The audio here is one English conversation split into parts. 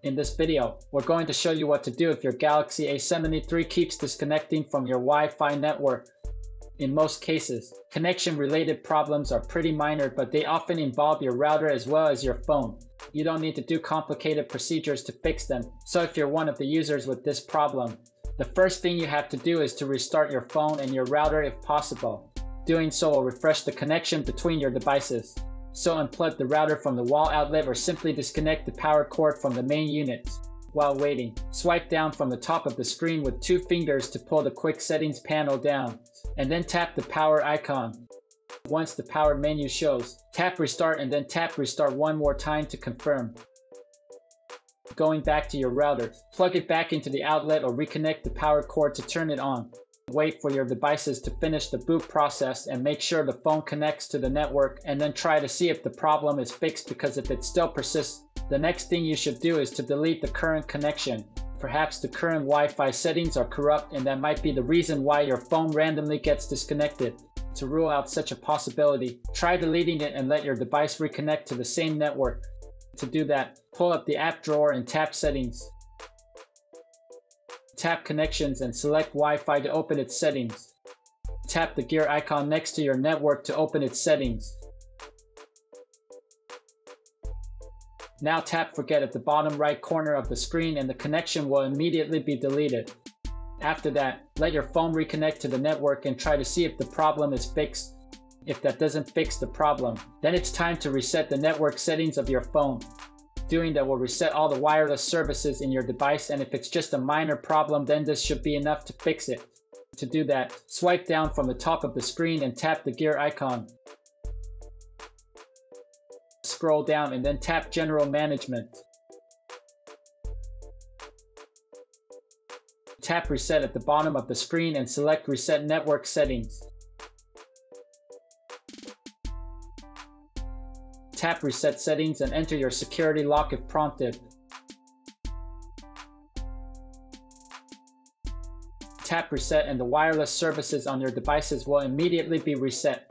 In this video, we're going to show you what to do if your Galaxy A73 keeps disconnecting from your Wi-Fi network. In most cases, connection-related problems are pretty minor, but they often involve your router as well as your phone. You don't need to do complicated procedures to fix them, so if you're one of the users with this problem, the first thing you have to do is to restart your phone and your router if possible. Doing so will refresh the connection between your devices. So unplug the router from the wall outlet or simply disconnect the power cord from the main unit. While waiting, swipe down from the top of the screen with 2 fingers to pull the quick settings panel down, and then tap the power icon. Once the power menu shows, tap restart and then tap restart one more time to confirm. Going back to your router, plug it back into the outlet or reconnect the power cord to turn it on. Wait for your devices to finish the boot process and make sure the phone connects to the network, and then try to see if the problem is fixed, because if it still persists, the next thing you should do is to delete the current connection. Perhaps the current Wi-Fi settings are corrupt and that might be the reason why your phone randomly gets disconnected. To rule out such a possibility, try deleting it and let your device reconnect to the same network. To do that, pull up the app drawer and tap Settings. Tap Connections and select Wi-Fi to open its settings. Tap the gear icon next to your network to open its settings. Now tap Forget at the bottom right corner of the screen and the connection will immediately be deleted. After that, let your phone reconnect to the network and try to see if the problem is fixed. If that doesn't fix the problem, then it's time to reset the network settings of your phone. Doing that will reset all the wireless services in your device, and if it's just a minor problem, then this should be enough to fix it. To do that, swipe down from the top of the screen and tap the gear icon. Scroll down and then tap General Management. Tap Reset at the bottom of the screen and select Reset Network Settings. Tap Reset Settings and enter your security lock if prompted. Tap Reset and the wireless services on your devices will immediately be reset.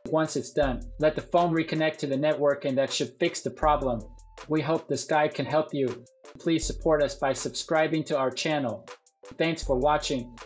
Once it's done, let the phone reconnect to the network and that should fix the problem. We hope this guide can help you. Please support us by subscribing to our channel. Thanks for watching.